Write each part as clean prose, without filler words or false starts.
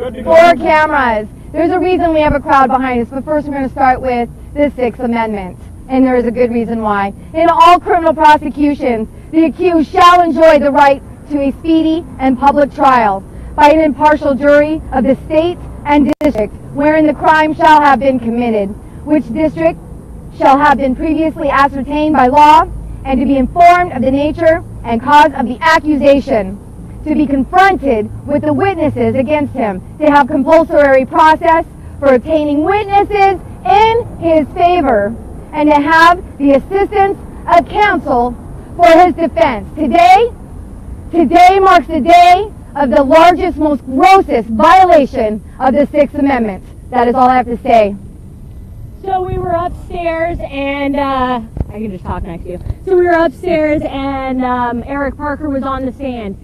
4 cameras. There's a reason we have a crowd behind us, but first we're going to start with the 6th Amendment, and there is a good reason why. In all criminal prosecutions, the accused shall enjoy the right to a speedy and public trial by an impartial jury of the state and district wherein the crime shall have been committed, which district shall have been previously ascertained by law, and to be informed of the nature and cause of the accusation, to be confronted with the witnesses against him, to have compulsory process for obtaining witnesses in his favor, and to have the assistance of counsel for his defense. Today marks the day of the largest, most grossest violation of the 6th Amendment. That is all I have to say. So we were upstairs and, I can just talk next to you. So we were upstairs and Eric Parker was on the stand.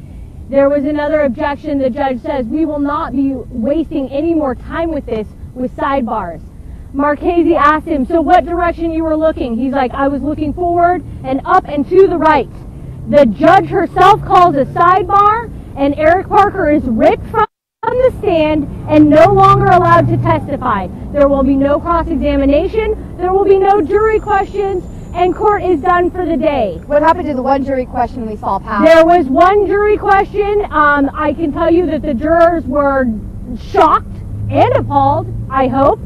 There was another objection. The judge says, we will not be wasting any more time with this with sidebars. Marchese asked him, so what direction you were looking? He's like, I was looking forward and up and to the right. The judge herself calls a sidebar, and Eric Parker is ripped from the stand and no longer allowed to testify. There will be no cross-examination, there will be no jury questions, and court is done for the day. What happened to the one jury question we saw pass? There was one jury question. I can tell you that the jurors were shocked and appalled, I hope.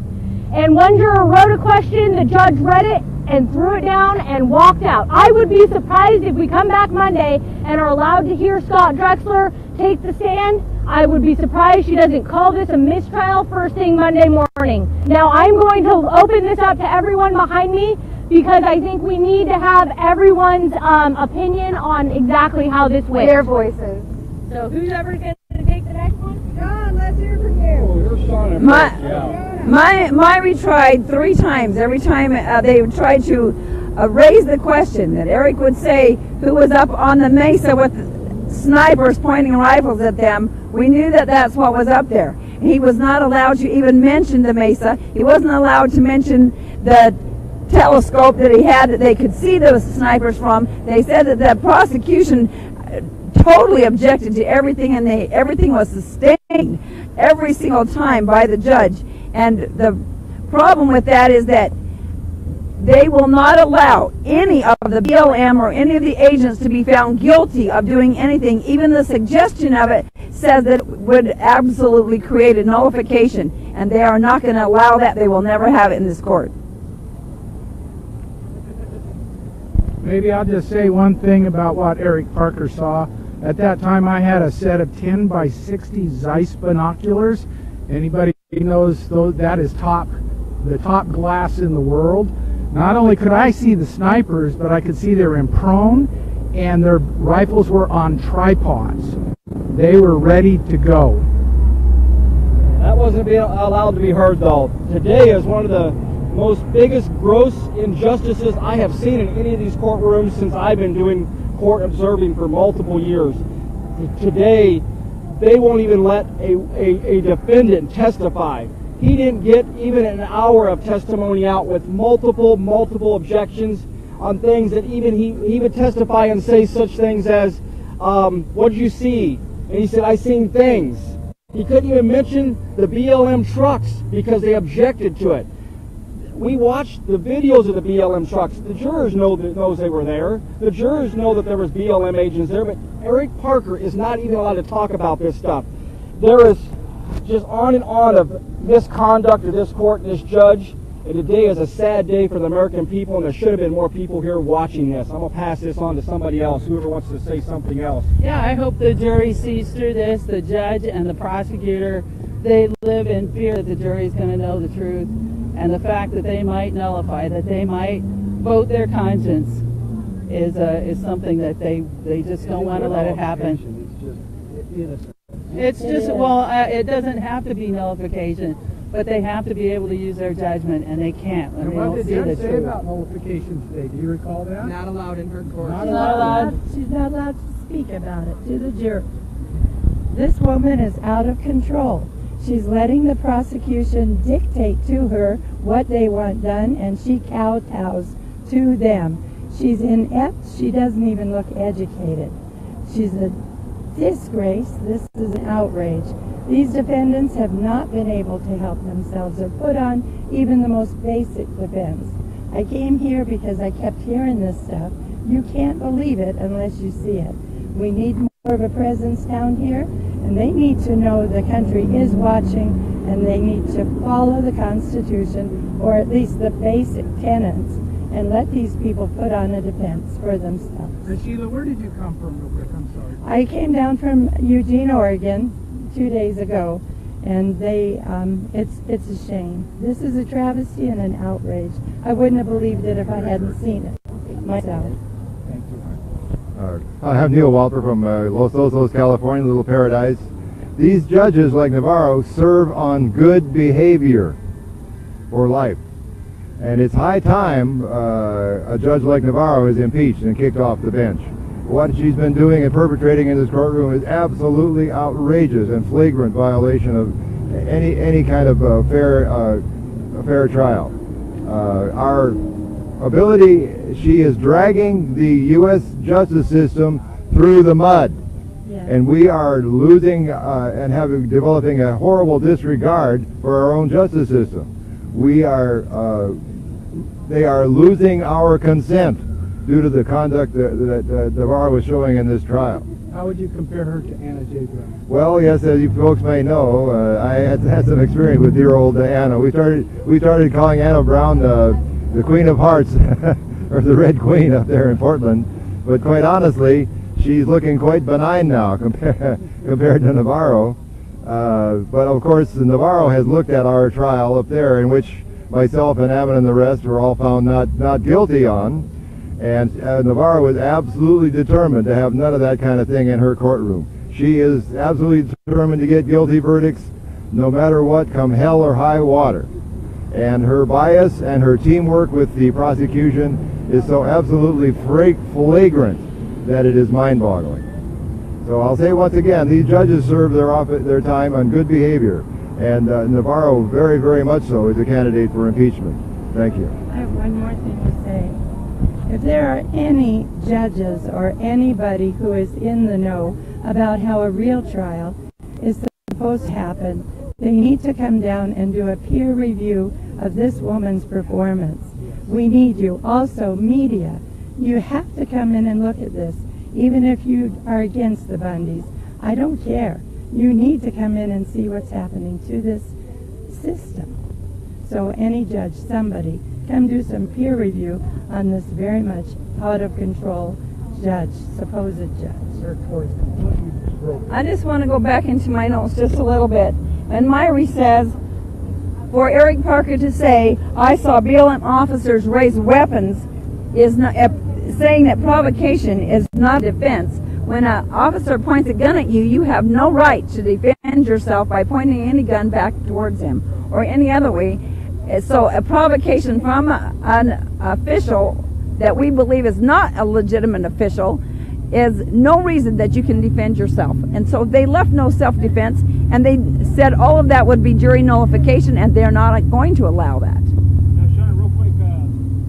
And one juror wrote a question, the judge read it and threw it down and walked out. I would be surprised if we come back Monday and are allowed to hear Scott Drexler take the stand. I would be surprised she doesn't call this a mistrial first thing Monday morning. Now I'm going to open this up to everyone behind me because I think we need to have everyone's opinion on exactly how this went. Their voices. So who's ever going to take the next one? John, let's hear from you. Oh, you're Sean and My retried 3 times. Every time they tried to raise the question that Eric would say who was up on the mesa with snipers pointing rifles at them, we knew that that's what was up there. He was not allowed to even mention the mesa. He wasn't allowed to mention the telescope that he had that they could see the snipers from. They said that the prosecution totally objected to everything, and everything was sustained every single time by the judge. And the problem with that is that they will not allow any of the BLM or any of the agents to be found guilty of doing anything. Even the suggestion of it says that it would absolutely create a nullification, and they are not going to allow that. They will never have it in this court. Maybe I'll just say one thing about what Eric Parker saw. At that time I had a set of 10 by 60 Zeiss binoculars. Anybody knows that is the top glass in the world. Not only could I see the snipers, but I could see they were in prone and their rifles were on tripods. They were ready to go. That wasn't being allowed to be heard though. Today is one of the most biggest gross injustices I have seen in any of these courtrooms since I've been doing court observing for multiple years. Today, they won't even let a defendant testify. He didn't get even an hour of testimony out with multiple objections on things that even he would testify and say such things as, what did you see? And he said, I seen things. He couldn't even mention the BLM trucks because they objected to it. We watched the videos of the BLM trucks. The jurors knows they were there. The jurors know that there was BLM agents there, but Eric Parker is not even allowed to talk about this stuff. There is just on and on of misconduct of this court and this judge, and today is a sad day for the American people, and there should have been more people here watching this. I'm going to pass this on to somebody else, whoever wants to say something else. Yeah, I hope the jury sees through this, the judge and the prosecutor. They live in fear that the jury is going to know the truth, and the fact that they might nullify, that they might vote their conscience is something that they just don't want to let it happen. It's just, well, it doesn't have to be nullification, but they have to be able to use their judgment, and they can't when they don't see the truth. What did the judge say about nullification today? Do you recall that? Not allowed in her court. Not allowed. She's not allowed to speak about it to the jury. This woman is out of control. She's letting the prosecution dictate to her what they want done, and she kowtows to them. She's inept. She doesn't even look educated. She's a disgrace. This is an outrage. These defendants have not been able to help themselves or put on even the most basic defense. I came here because I kept hearing this stuff. You can't believe it unless you see it. We need more of a presence down here, and they need to know the country is watching, and they need to follow the Constitution, or at least the basic tenets, and let these people put on a defense for themselves. Sheila, where did you come from real quick? I'm sorry. I came down from Eugene, Oregon 2 days ago, and it's a shame. This is a travesty and an outrage. I wouldn't have believed it if I hadn't seen it myself. Thank you. I'm Neil Walter from Los Osos, California, Little Paradise. These judges, like Navarro, serve on good behavior for life. And it's high time a judge like Navarro is impeached and kicked off the bench. What she's been doing and perpetrating in this courtroom is absolutely outrageous and flagrant violation of any kind of fair trial. Our ability, she is dragging the U.S. justice system through the mud. Yeah. And we are losing and developing a horrible disregard for our own justice system. They are losing our consent due to the conduct that Navarro was showing in this trial. How would you compare her to Anna J. Brown? Well, yes, as you folks may know, I had some experience with dear old Anna. We started calling Anna Brown the Queen of Hearts, or the Red Queen up there in Portland. But quite honestly, she's looking quite benign now compared to Navarro. But of course, Navarro has looked at our trial up there, in which myself and Ammon and the rest were all found not guilty on. And Navarro is absolutely determined to have none of that kind of thing in her courtroom. She is absolutely determined to get guilty verdicts no matter what, come hell or high water. And her bias and her teamwork with the prosecution is so absolutely flagrant that it is mind-boggling. So I'll say once again, these judges serve their time on good behavior, and Navarro very, very much so is a candidate for impeachment. Thank you. I have one more thing to say. If there are any judges or anybody who is in the know about how a real trial is supposed to happen, they need to come down and do a peer review of this woman's performance. We need you. Also, media, you have to come in and look at this. Even if you are against the Bundys, I don't care. You need to come in and see what's happening to this system. So any judge, somebody, come do some peer review on this very much out of control judge, supposed judge. I just want to go back into my notes just a little bit. And Myrie says, for Eric Parker to say, I saw BLM officers raise weapons, is not, saying that provocation is not defense. When an officer points a gun at you, you have no right to defend yourself by pointing any gun back towards him or any other way. So a provocation from an official that we believe is not a legitimate official is no reason that you can defend yourself. And so they left no self-defense, and they said all of that would be jury nullification, and they're not going to allow that. Now, Sean, real quick,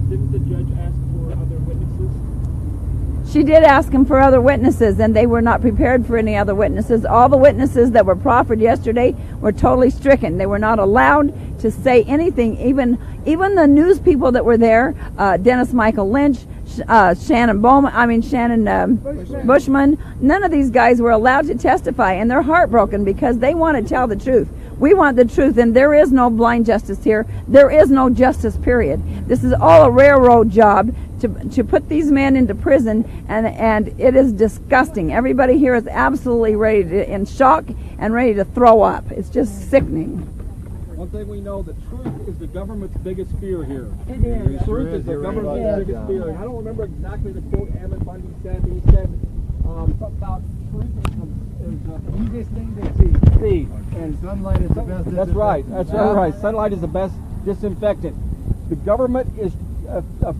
didn't the judge ask for other witnesses? She did ask him for other witnesses, and they were not prepared for any other witnesses. All the witnesses that were proffered yesterday were totally stricken. They were not allowed to say anything. Even the news people that were there, Dennis Michael Lynch, Shannon Bushman, none of these guys were allowed to testify, and they're heartbroken because they want to tell the truth. We want the truth, and there is no blind justice here. There is no justice, period. This is all a railroad job to put these men into prison, and it is disgusting. Everybody here is absolutely in shock and ready to throw up. It's just sickening. One thing we know, the truth is the government's biggest fear here. It is. The truth is the government's biggest fear. And I don't remember exactly the quote Ammon Bundy said, but he said something about truth is the easiest thing to see. And sunlight is the best disinfectant. That's right. That's right. Sunlight is the best disinfectant. The government is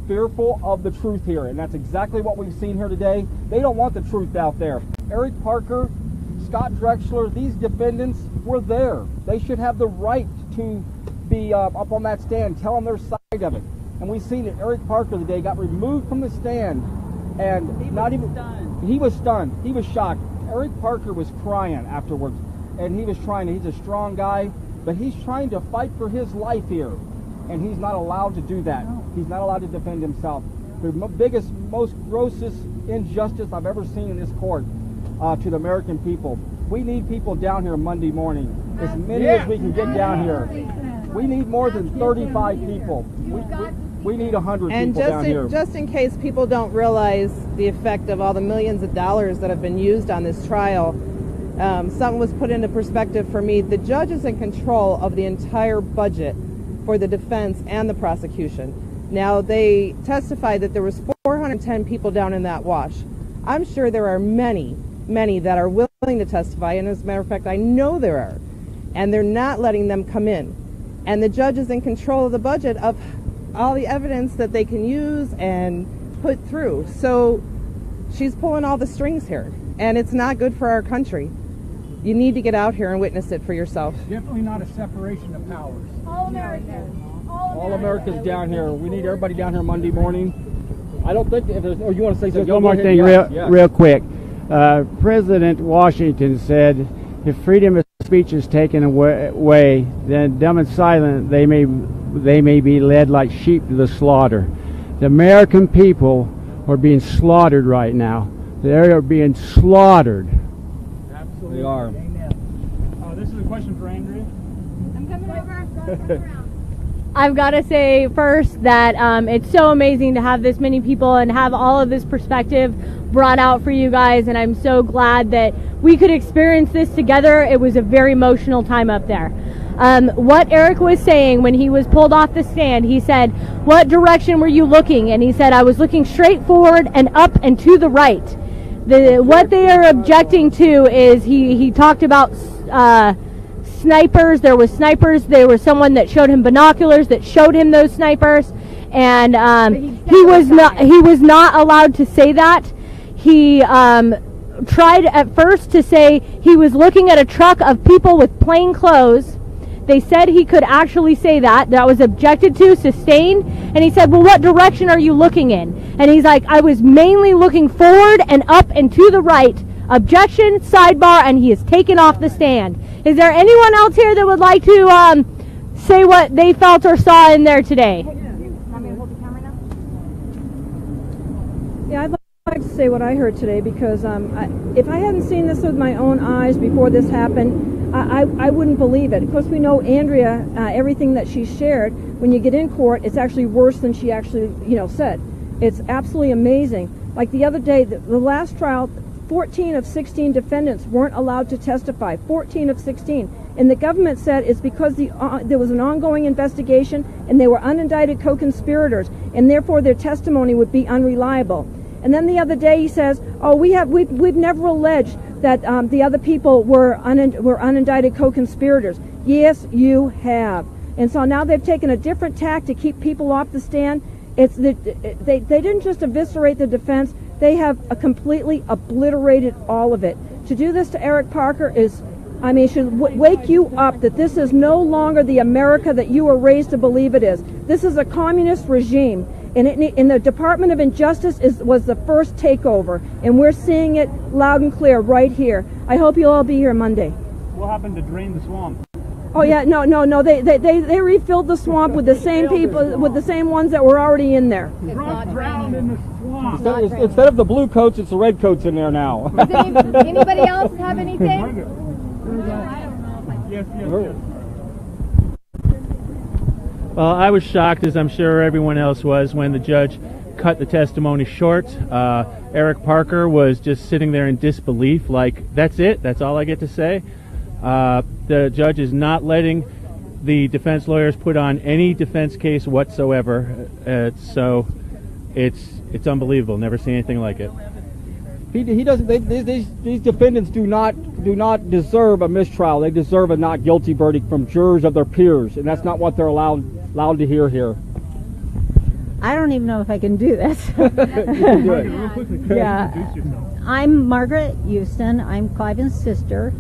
fearful of the truth here, and that's exactly what we've seen here today. They don't want the truth out there. Eric Parker, Scott Drexler, these defendants were there. They should have the right to be up on that stand, telling their side of it. And we've seen that Eric Parker today got removed from the stand, and he was stunned. He was shocked. Eric Parker was crying afterwards, and he was trying to, he's a strong guy, but he's trying to fight for his life here, and he's not allowed to do that. He's not allowed to defend himself. The biggest, most grossest injustice I've ever seen in this court to the American people. We need people down here Monday morning, as many as we can get down here. We need more than 35 people. We need 100 people down here. And just in case people don't realize the effect of all the millions of dollars that have been used on this trial, something was put into perspective for me. The judge is in control of the entire budget for the defense and the prosecution. Now, they testified that there was 410 people down in that wash. I'm sure there are many that are willing to testify, and as a matter of fact, I know there are, and they're not letting them come in. And the judge is in control of the budget of all the evidence that they can use and put through. So she's pulling all the strings here, and it's not good for our country. You need to get out here and witness it for yourself. Definitely not a separation of powers. All Americans. All Americans down here. We need everybody down here Monday morning. I don't think if there's, oh, you want to say something? One more thing, real quick. President Washington said, if freedom of speech is taken away, then dumb and silent they may be led like sheep to the slaughter. The American people are being slaughtered right now. They are being slaughtered. Absolutely. They are. This is a question for Andrea. I'm coming over. I've got to say first that it's so amazing to have this many people and have all of this perspective brought out for you guys, and I'm so glad that we could experience this together. It was a very emotional time up there. What Eric was saying when he was pulled off the stand, he said, what direction were you looking? And he said, I was looking straight forward and up and to the right. What they are objecting to is he talked about snipers. There was snipers. There was someone that showed him binoculars that showed him those snipers, and he was not allowed to say that. He tried at first to say he was looking at a truck of people with plain clothes. They said he could actually say that. That was objected to, sustained. And he said, well, what direction are you looking in? And he's like, I was mainly looking forward and up and to the right. Objection, sidebar, and he is taken off the stand. Is there anyone else here that would like to say what they felt or saw in there today? Yeah, I'd like to say what I heard today, because if I hadn't seen this with my own eyes before this happened, I wouldn't believe it. Of course, we know Andrea, everything that she shared, when you get in court, it's actually worse than she actually, said. It's absolutely amazing. Like the other day, the last trial, 14 of 16 defendants weren't allowed to testify. 14 of 16. And the government said it's because there was an ongoing investigation and they were unindicted co-conspirators, and therefore their testimony would be unreliable. And then the other day he says, oh, we've never alleged that the other people were unindicted co-conspirators. Yes, you have. And so now they've taken a different tack to keep people off the stand. They didn't just eviscerate the defense, they have completely obliterated all of it. To do this to Eric Parker should wake you up that this is no longer the America that you were raised to believe it is. This is a communist regime. And the Department of Injustice was the first takeover, and we're seeing it loud and clear right here. I hope you'll all be here Monday. What happened to drain the swamp? Oh yeah, no. They refilled the swamp with the same people, with the same ones that were already in there. Drowned in the swamp. Instead of the blue coats, it's the red coats in there now. Does anybody else have anything? Yes. Well, I was shocked, as I'm sure everyone else was, when the judge cut the testimony short. Eric Parker was just sitting there in disbelief, like, that's it? That's all I get to say? The judge is not letting the defense lawyers put on any defense case whatsoever. So it's unbelievable. Never seen anything like it. He doesn't. These defendants do not deserve a mistrial. They deserve a not guilty verdict from jurors of their peers, and that's not what they're allowed to hear here. I don't even know if I can do this. You can do it. Yeah. I'm Margaret Houston. I'm Cliven's sister.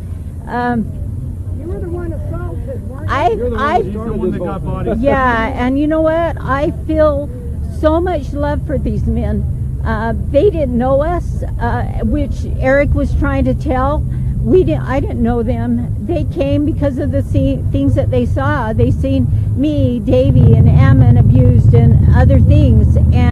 You were the one assaulted, weren't you? You're the one that got bodied. Yeah, and you know what? I feel so much love for these men They didn't know us, which Eric was trying to tell. I didn't know them. They came because of the things that they saw. They seen me, Davy, and Ammon abused and other things, and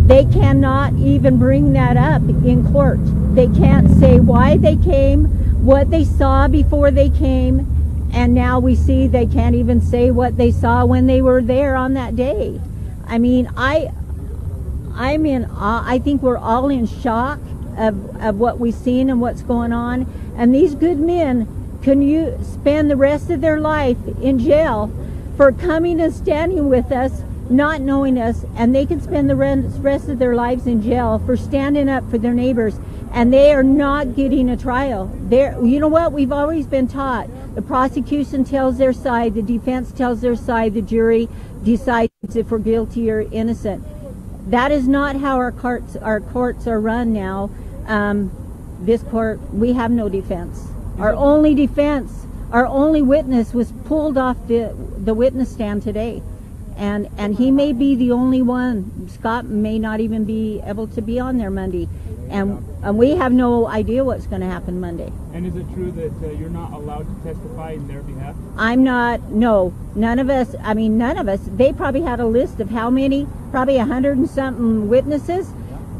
they cannot even bring that up in court. They can't say why they came, what they saw before they came, and now we see they can't even say what they saw when they were there on that day. I mean, I'm in awe. I think we're all in shock of what we've seen and what's going on. And these good men can you spend the rest of their life in jail for coming and standing with us, not knowing us, and they can spend the rest of their lives in jail for standing up for their neighbors, and they are not getting a trial. You know what? We've always been taught. The prosecution tells their side, the defense tells their side, the jury decides if we're guilty or innocent. That is not how our courts are run now. This court, we have no defense. Our only defense, our only witness was pulled off the witness stand today. And he may be the only one. Scott may not even be able to be on there Monday. And we have no idea what's going to happen Monday. And is it true that you're not allowed to testify in their behalf? I'm not, no. None of us, they probably had a list of how many, probably 100 and something witnesses.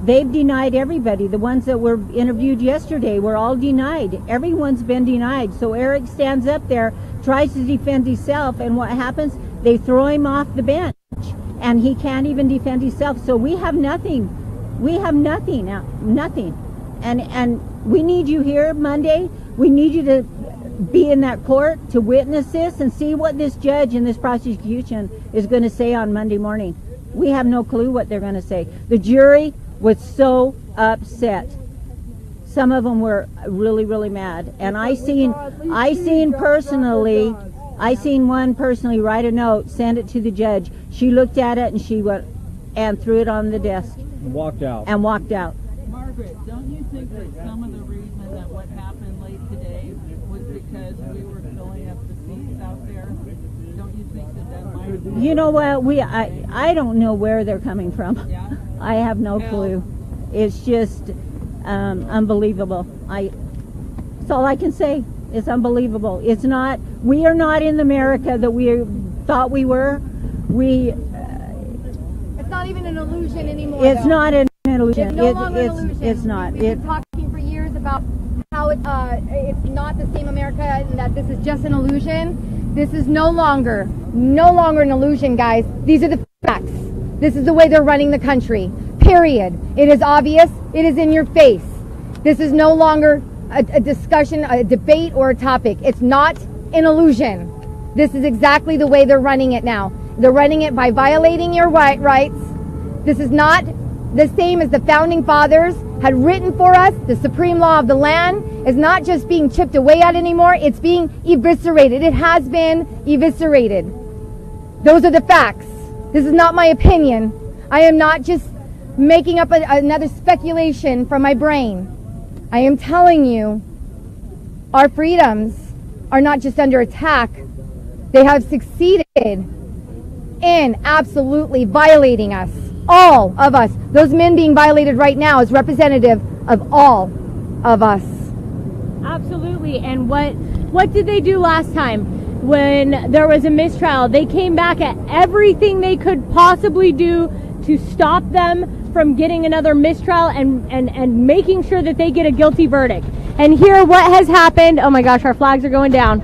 They've denied everybody. The ones that were interviewed yesterday were all denied. Everyone's been denied. So Eric stands up there, tries to defend himself, and what happens? They throw him off the bench, and he can't even defend himself. So we have nothing. We have nothing. And we need you here Monday. We need you to be in that court to witness this and see what this judge and this prosecution is going to say on Monday morning. We have no clue what they're going to say. The jury was so upset. Some of them were really, really mad. And I seen one personally write a note, send it to the judge. She looked at it and she went and threw it on the desk. And walked out. Margaret, don't you think that some of the reason that what happened late today was because we were filling up the seats out there? Don't you think that might have been? You know what? I don't know where they're coming from. Yeah? I have no clue. It's just unbelievable. That's all I can say. It's unbelievable. We are not in the America that we thought we were. It's not even an illusion anymore. It's not an illusion. It's no longer an illusion. It's not. We've been talking for years about how it's not the same America and that this is just an illusion. This is no longer an illusion, guys. These are the facts. This is the way they're running the country. Period. It is obvious. It is in your face. This is no longer a discussion, a debate, or a topic. It's not an illusion. This is exactly the way they're running it now. They're running it by violating your rights. This is not the same as the founding fathers had written for us. The supreme law of the land is not just being chipped away at anymore. It's being eviscerated. It has been eviscerated. Those are the facts. This is not my opinion. I am not just making up another speculation from my brain. I am telling you, our freedoms are not just under attack. They have succeeded in absolutely violating us. All of us. Those men being violated right now is representative of all of us. Absolutely. And what did they do last time when there was a mistrial? They came back at everything they could possibly do to stop them from getting another mistrial and making sure that they get a guilty verdict. And here what has happened, oh my gosh, our flags are going down.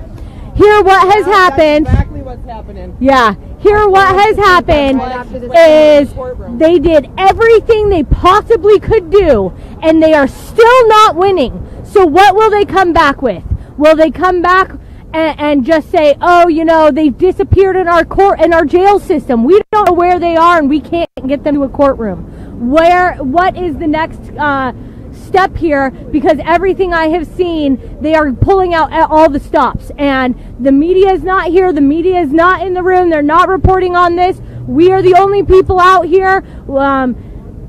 Here what has happened. That's exactly what's happening. Yeah. Here what has happened is they did everything they possibly could do and they are still not winning. So what will they come back with? Will they come back and just say, oh, you know, they've disappeared in our court, in our jail system. We don't know where they are and we can't get them to a courtroom. What is the next step here? Because everything I have seen, they are pulling out all the stops, and the media is not here. The media is not in the room. They're not reporting on this. We are the only people out here.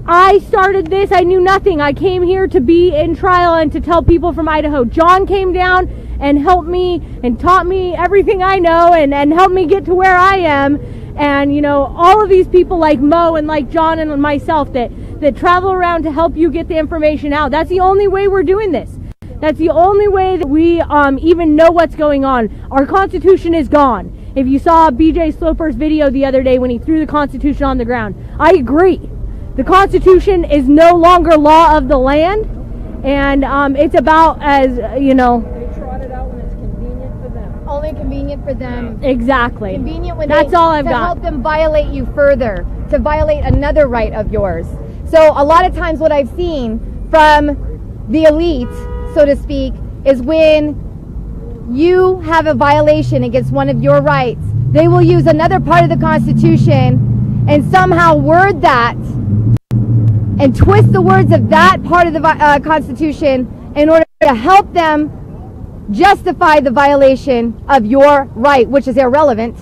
I started this. I knew nothing. I came here to be in trial and to tell people from Idaho. John came down and helped me and taught me everything I know and helped me get to where I am. And, you know, all of these people like Mo and like John and myself that that travel around to help you get the information out. That's the only way we're doing this. That's the only way that we even know what's going on. Our Constitution is gone. If you saw BJ Sloper's video the other day when he threw the Constitution on the ground, I agree. The Constitution is no longer law of the land, and it's about, as you know, They trot it out when it's convenient for them. Only convenient for them. exactly. Convenient when That's all I've to got. help them violate you further, to violate another right of yours. So a lot of times what I've seen from the elite, so to speak, is when you have a violation against one of your rights, they will use another part of the Constitution and somehow word that and twist the words of that part of the Constitution in order to help them justify the violation of your right, which is irrelevant.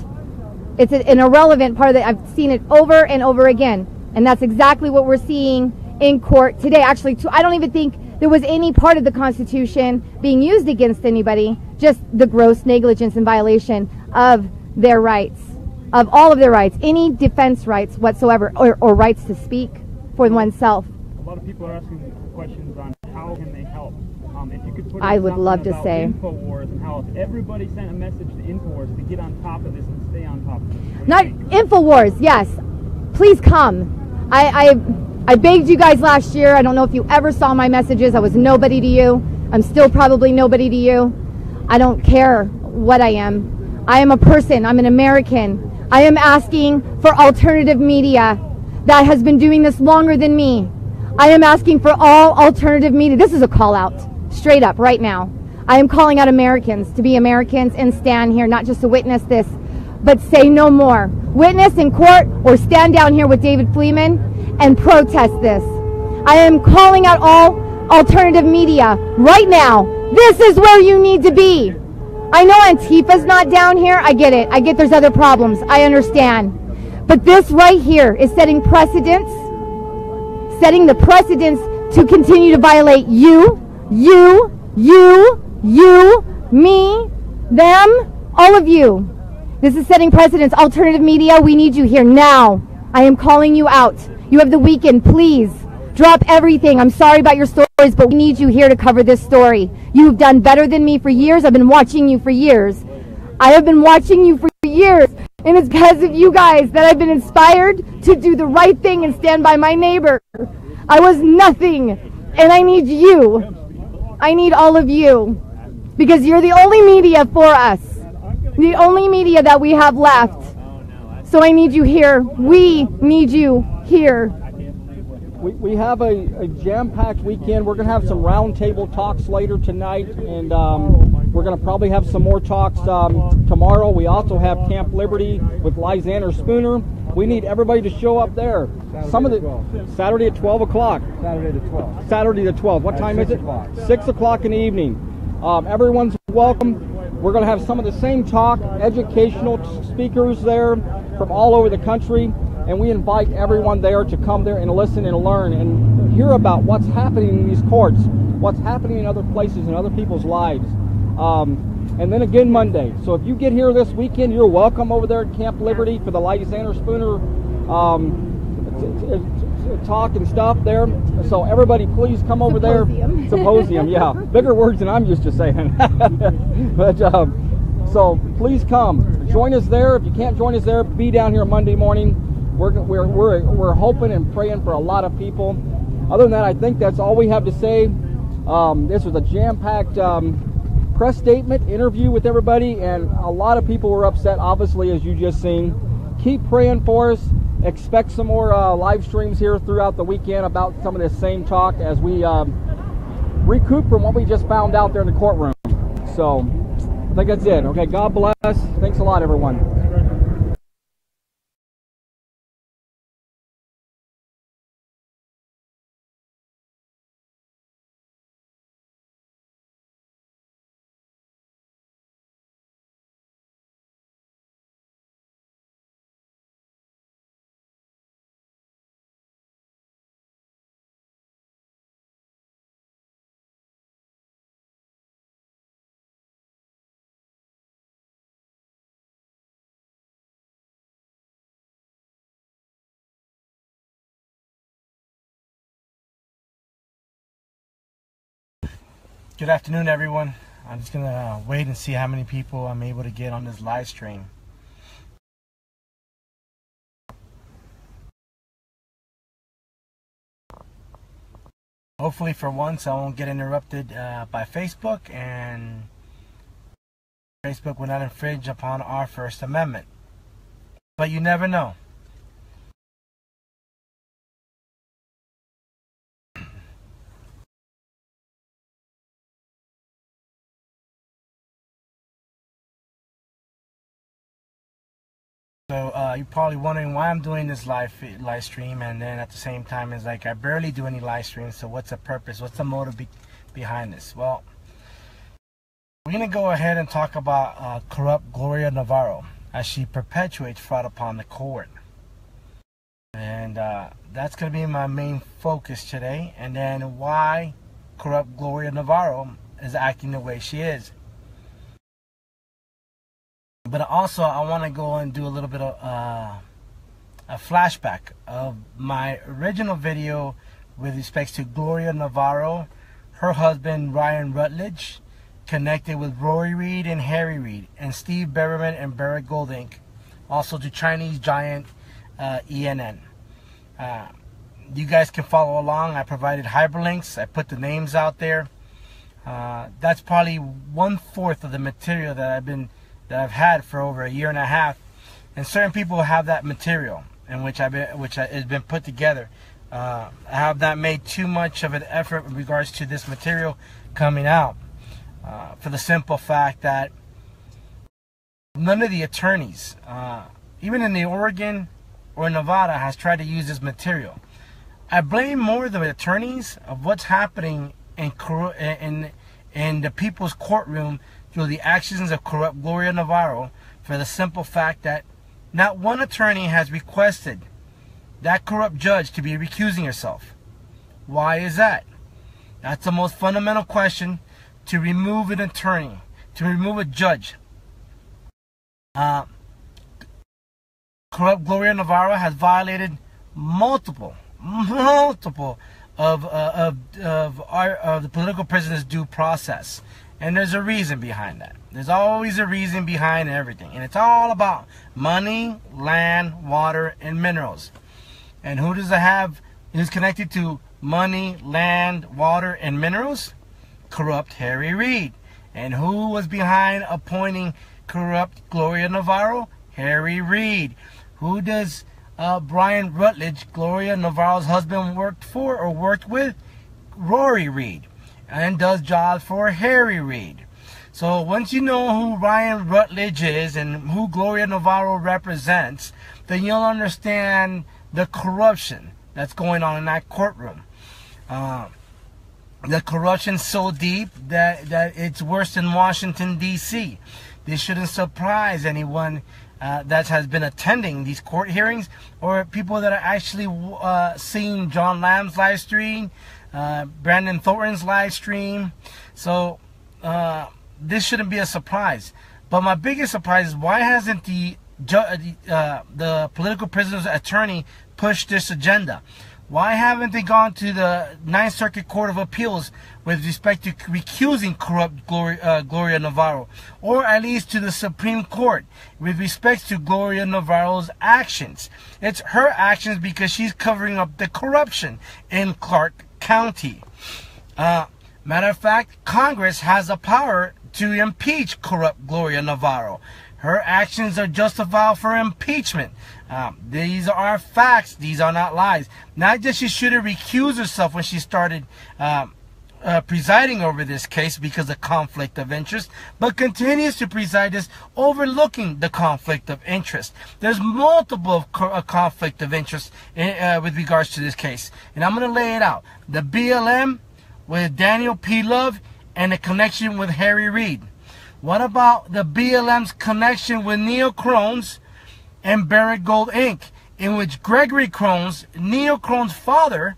It's an irrelevant part of it. I've seen it over and over again, and that's exactly what we're seeing in court today. Actually, I don't even think there was any part of the Constitution being used against anybody, just the gross negligence and violation of their rights, of all of their rights, any defense rights whatsoever, or rights to speak for oneself. A lot of people are asking questions on how can they help. If you could put I would love to say InfoWars and how if everybody sent a message to InfoWars to get on top of this and stay on top of it. Not InfoWars, yes. Please come. I begged you guys last year. I don't know if you ever saw my messages. I was nobody to you. I'm still probably nobody to you. I don't care what I am. I am a person. I'm an American. I am asking for alternative media that has been doing this longer than me. I am asking for all alternative media. This is a call out, straight up, right now. I am calling out Americans to be Americans and stand here, not just to witness this, but say no more. Witness in court or stand down here with David Fleeman and protest this. I am calling out all alternative media right now. This is where you need to be. I know Antifa's not down here. I get it. I get there's other problems. I understand. But this right here is setting precedents, setting the precedents to continue to violate you, me, them, all of you. This is setting precedents. Alternative media, we need you here now. I am calling you out. You have the weekend. Please drop everything. I'm sorry about your stories, but we need you here to cover this story. You've done better than me for years. I've been watching you for years. I have been watching you for years. And it's because of you guys that I've been inspired to do the right thing and stand by my neighbor. I was nothing, and I need you. I need all of you, because you're the only media for us, the only media that we have left. So I need you here. We need you here. We have a jam-packed weekend. We're going to have some roundtable talks later tonight, and we're going to probably have some more talks tomorrow. We also have Camp Liberty with Lysander Spooner. We need everybody to show up there. Saturday at 12 o'clock. Saturday to 12. What time is it? 6 o'clock in the evening. Everyone's welcome. We're going to have some of the same talk, educational speakers there from all over the country. And we invite everyone there to come there and listen and learn and hear about what's happening in these courts, what's happening in other places in other people's lives. And then again Monday. So if you get here this weekend, you're welcome over there at Camp Liberty for the Lysander Spooner talk and stuff there. So everybody please come over there. Symposium, yeah. Bigger words than I'm used to saying. But so please come. Join us there. If you can't join us there, be down here Monday morning. We're hoping and praying for a lot of people. Other than that, I think that's all we have to say. This was a jam-packed press statement, interview with everybody, and a lot of people were upset, obviously, as you just seen. Keep praying for us. Expect some more live streams here throughout the weekend about some of this same talk as we recoup from what we just found out there in the courtroom. So I think that's it. Okay, God bless. Thanks a lot, everyone. Good afternoon, everyone. I'm just going to wait and see how many people I'm able to get on this live stream. Hopefully for once I won't get interrupted by Facebook, and Facebook will not infringe upon our First Amendment. But you never know. So you're probably wondering why I'm doing this live stream, and then at the same time it's like I barely do any live streams. So what's the purpose? What's the motive behind this? Well, we're going to go ahead and talk about corrupt Gloria Navarro as she perpetuates fraud upon the court. And that's going to be my main focus today. And then why corrupt Gloria Navarro is acting the way she is. But also, I want to go and do a little bit of a flashback of my original video with respect to Gloria Navarro, her husband Ryan Rutledge, connected with Rory Reid and Harry Reid, and Steve Berberman and Barrett Goldink, also to Chinese giant ENN. You guys can follow along. I provided hyperlinks. I put the names out there. That's probably 1/4 of the material that I've had for over a year and a half, and certain people have that material in which has been put together. I have not made too much of an effort in regards to this material coming out, for the simple fact that none of the attorneys, even in the Oregon or Nevada, has tried to use this material. I blame more the attorneys of what's happening in the people's courtroom through the actions of corrupt Gloria Navarro, for the simple fact that not one attorney has requested that corrupt judge to be recusing herself. Why is that? That's the most fundamental question, to remove an attorney, to remove a judge. Corrupt Gloria Navarro has violated multiple of the political prisoners' due process. And there's a reason behind that. There's always a reason behind everything. And it's all about money, land, water, and minerals. And who does it have who's connected to money, land, water, and minerals? Corrupt Harry Reid. And who was behind appointing corrupt Gloria Navarro? Harry Reid. Who does Brian Rutledge, Gloria Navarro's husband, worked for or worked with? Rory Reid. And does jobs for Harry Reid. So once you know who Ryan Rutledge is and who Gloria Navarro represents, then you'll understand the corruption that's going on in that courtroom. The corruption's so deep that it's worse than Washington, D.C. This shouldn't surprise anyone that has been attending these court hearings, or people that are actually seeing John Lamb's live stream, Brandon Thornton's live stream. So this shouldn't be a surprise. But my biggest surprise is, why hasn't the political prisoners attorney pushed this agenda? Why haven't they gone to the Ninth Circuit Court of Appeals with respect to recusing corrupt Gloria Navarro, or at least to the Supreme Court with respect to Gloria Navarro's actions? It's her actions because she's covering up the corruption in Clark County. Matter of fact, Congress has the power to impeach corrupt Gloria Navarro. Her actions are justified for impeachment. These are facts. These are not lies. Not just she should have recused herself when she started presiding over this case because of conflict of interest, but continues to preside this, overlooking the conflict of interest. There's multiple conflict of interest with regards to this case, and I'm going to lay it out. The BLM with Daniel P. Love and the connection with Harry Reid. What about the BLM's connection with Neil Crones and Barrett Gold Inc., in which Gregory Crones, Neil Crones' father,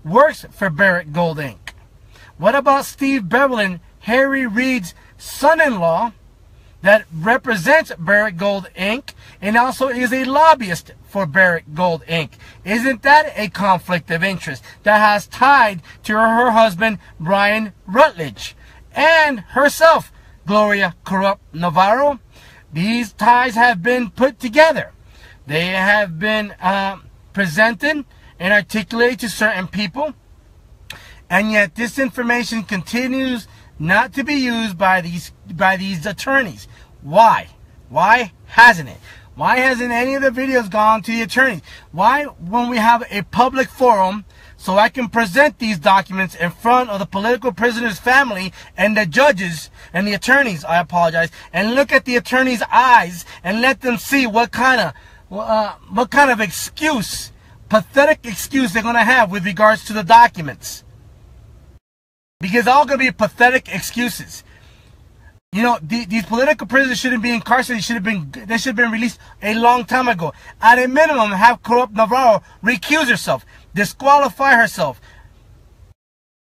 works for Barrett Gold Inc.? What about Steve Bevelin, Harry Reid's son-in-law, that represents Barrett Gold Inc. and also is a lobbyist for Barrett Gold Inc.? Isn't that a conflict of interest that has tied to her husband, Brian Rutledge? and herself, Gloria Corrupt Navarro. These ties have been put together. They have been presented and articulated to certain people, and yet this information continues not to be used by these attorneys. Why? Why hasn't it? Why hasn't any of the videos gone to the attorneys? Why, when we have a public forum so I can present these documents in front of the political prisoner's family and the judges and the attorneys, I apologize, and look at the attorney's eyes and let them see what kind of excuse, pathetic excuse they're going to have with regards to the documents? Because all going to be pathetic excuses. You know, these political prisoners shouldn't be incarcerated. They should have been released a long time ago. At a minimum, have Corrupt Navarro recuse herself, disqualify herself,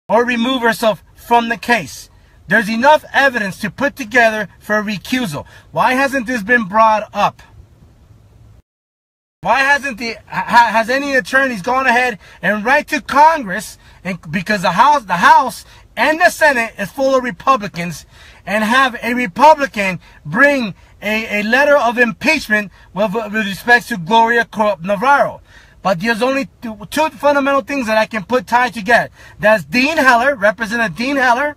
or remove herself from the case. There's enough evidence to put together for a recusal. Why hasn't this been brought up? Why has any attorneys gone ahead and write to Congress, and because the House and the Senate is full of Republicans, and have a Republican bring a letter of impeachment with respect to Gloria Corrupt Navarro? But there's only two fundamental things that I can put tied together. That's Dean Heller, Representative Dean Heller,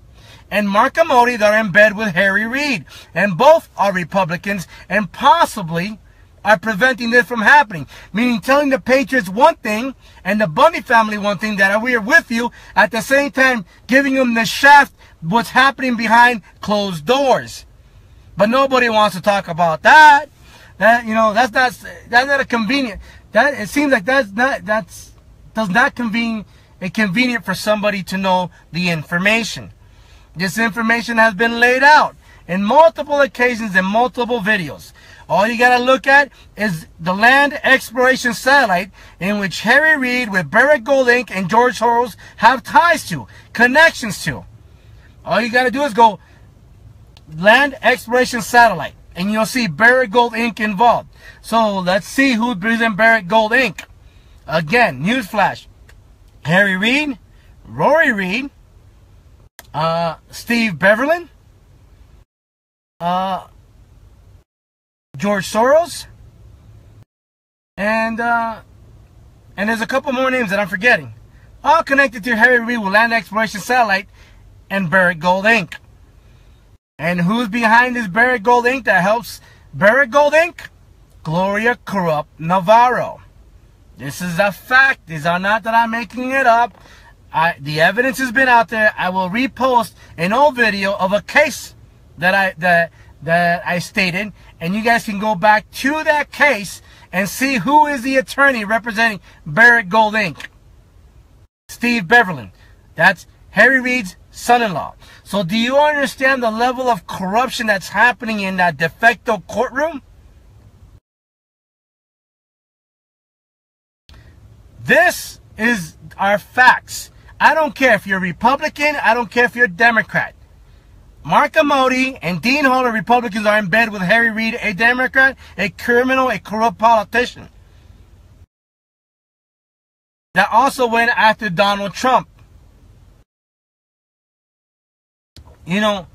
and Mark Amoti that are in bed with Harry Reid. And both are Republicans and possibly are preventing this from happening. Meaning telling the Patriots one thing and the Bundy family one thing, that we are with you, at the same time giving them the shaft what's happening behind closed doors. But nobody wants to talk about that. That's not a convenient. That it seems like does not convenient for somebody to know the information. This information has been laid out in multiple occasions in multiple videos. All you got to look at is the land exploration satellite in which Harry Reid with Barrick Gold Inc. and George Soros have ties to, connections to. All you got to do is go land exploration satellite, and you'll see Barrick Gold Inc. involved. So let's see who brings in Barrick Gold Inc. Again, newsflash: Harry Reid, Rory Reid, Steve Beverlin, George Soros, and there's a couple more names that I'm forgetting. All connected to Harry Reid with land exploration satellite and Barrick Gold Inc. And who's behind this Barrick Gold Inc. that helps Barrick Gold Inc.? Gloria Corrupt Navarro. This is a fact. These are not that I'm making it up. The evidence has been out there. I will repost an old video of a case that I stated, and you guys can go back to that case and see who is the attorney representing Barrick Gold Inc. Steve Beverlin. That's Harry Reid's son-in-law. So do you understand the level of corruption that's happening in that de facto courtroom? This is our facts. I don't care if you're Republican. I don't care if you're Democrat. Mark Amoti and Dean Heller, Republicans, are in bed with Harry Reid, a Democrat, a criminal, a corrupt politician that also went after Donald Trump. You know,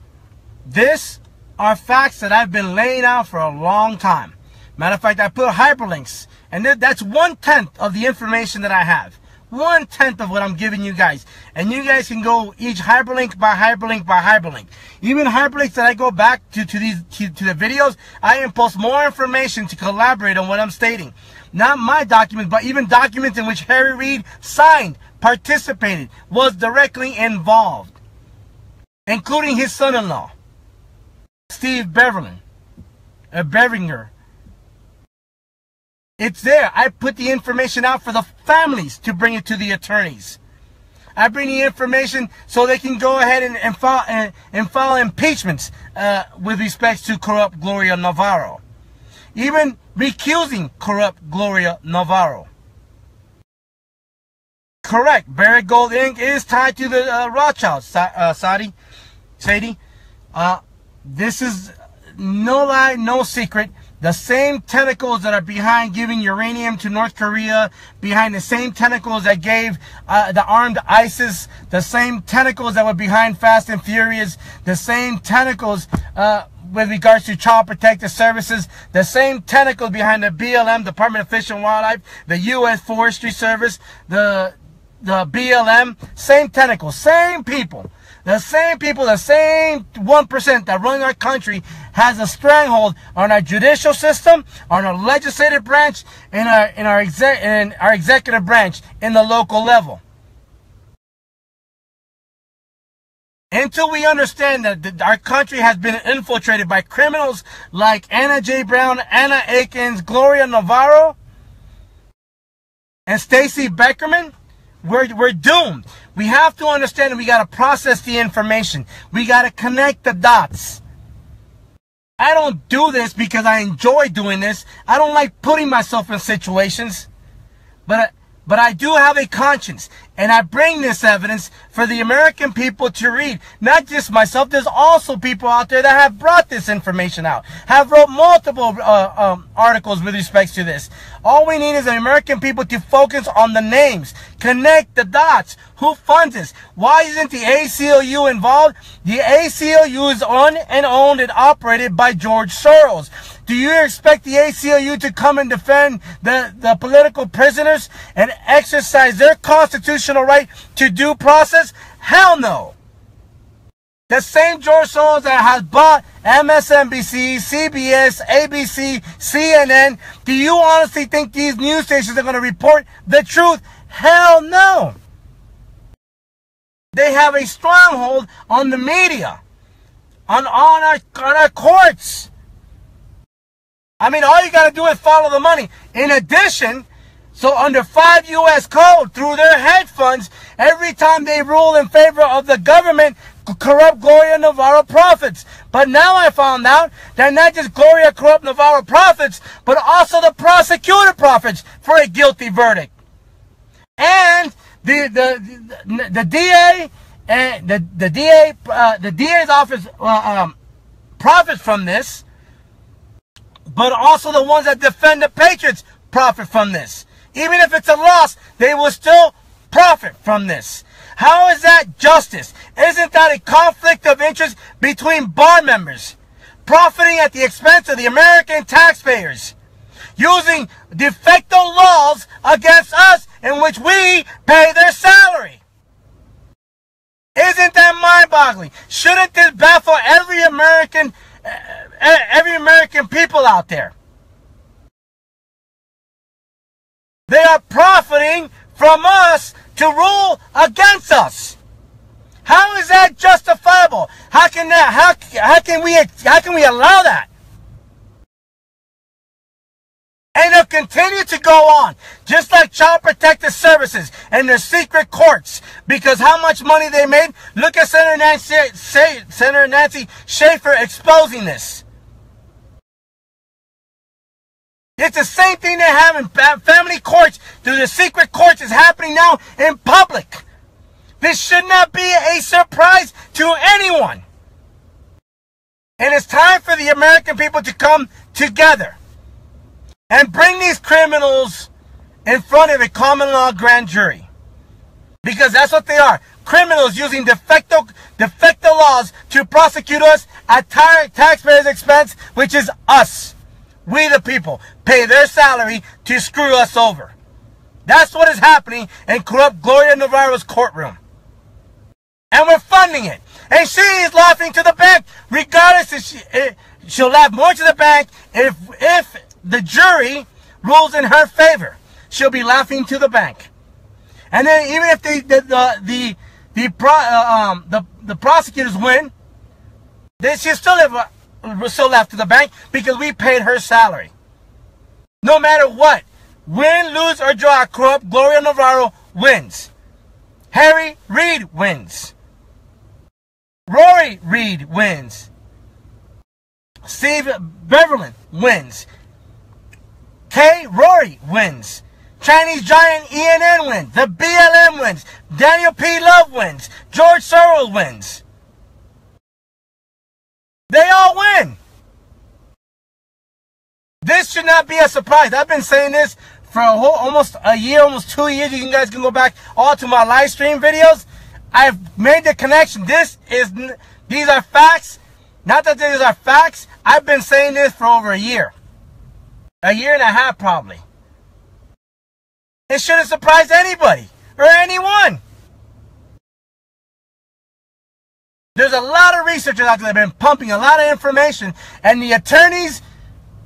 these are facts that I've been laying out for a long time. Matter of fact, I put hyperlinks, and that's 1/10 of the information that I have. 1/10 of what I'm giving you guys. And you guys can go each hyperlink by hyperlink by hyperlink. Even hyperlinks that I go back to the videos, I impose more information to collaborate on what I'm stating. Not my documents, but even documents in which Harry Reid signed, participated, was directly involved. Including his son-in-law, Steve Beverlin, Bevinger. It's there. I put the information out for the families to bring it to the attorneys. I bring the information so they can go ahead and file impeachments with respect to corrupt Gloria Navarro. Even recusing corrupt Gloria Navarro. Correct. Barrick Gold Inc. is tied to the Rothschilds, Sadie. This is no lie, no secret. The same tentacles that are behind giving uranium to North Korea, behind the same tentacles that gave the armed ISIS, the same tentacles that were behind Fast and Furious, the same tentacles with regards to Child Protective Services, the same tentacles behind the BLM, Department of Fish and Wildlife, the U.S. Forestry Service, the BLM, same tentacles, same people. The same people, the same 1% that run our country has a stranglehold on our judicial system, on our legislative branch, and our executive branch in the local level. Until we understand that our country has been infiltrated by criminals like Anna J. Brown, Anna Akins, Gloria Navarro, and Stacey Beckerman, we're doomed. We have to understand that we got to process the information. We got to connect the dots. I don't do this because I enjoy doing this. I don't like putting myself in situations. But I do have a conscience. And I bring this evidence for the American people to read. Not just myself. There's also people out there that have brought this information out. Have wrote multiple articles with respect to this. All we need is the American people to focus on the names. Connect the dots. Who funds this? Why isn't the ACLU involved? The ACLU is owned and operated by George Soros. Do you expect the ACLU to come and defend the political prisoners and exercise their constitutional right to due process? Hell no. The same George Soros that has bought MSNBC, CBS, ABC, CNN, do you honestly think these news stations are going to report the truth? Hell no. They have a stronghold on the media, on our courts. I mean, all you got to do is follow the money. In addition, so under 5 U.S. code, through their hedge funds, every time they rule in favor of the government, corrupt Gloria Navarro profits. But now I found out that not just Gloria corrupt Navarro profits, but also the prosecutor profits for a guilty verdict. And the DA and the DA's office profits from this, but also the ones that defend the Patriots profit from this. Even if it's a loss, they will still profit from this. How is that justice? Isn't that a conflict of interest between bar members, profiting at the expense of the American taxpayers, using de facto laws against us in which we pay their salary? Isn't that mind-boggling? Shouldn't this baffle every American people out there? They are profiting from us to rule against us. How is that justifiable? How can we allow that? And they'll continue to go on, just like Child Protective Services and their secret courts, because how much money they made. Look at Senator Nancy Schaefer exposing this. It's the same thing they have in family courts through the secret courts is happening now in public. This should not be a surprise to anyone. And it's time for the American people to come together and bring these criminals in front of a common law grand jury. Because that's what they are. Criminals using de facto laws to prosecute us at taxpayers' expense, which is us. We the people pay their salary to screw us over. That's what is happening in corrupt Gloria Navarro's courtroom. And we're funding it. And she is laughing to the bank. Regardless, she'll laugh more to the bank if the jury rules in her favor. She'll be laughing to the bank. And then even if the prosecutors win, then she'll still laugh to the bank because we paid her salary. No matter what, win, lose, or draw, corrupt Gloria Navarro wins. Harry Reid wins. Rory Reid wins. Steve Beverland wins. Kay Rory wins. Chinese giant ENN wins. The BLM wins. Daniel P. Love wins. George Soros wins. They all win. This should not be a surprise. I've been saying this for almost a year, almost 2 years. You guys can go back all to my live stream videos. I've made the connection. These are facts. Not that these are facts. I've been saying this for over a year. A year and a half, probably. It shouldn't surprise anybody or anyone. There's a lot of researchers out there that have been pumping a lot of information, and the attorneys,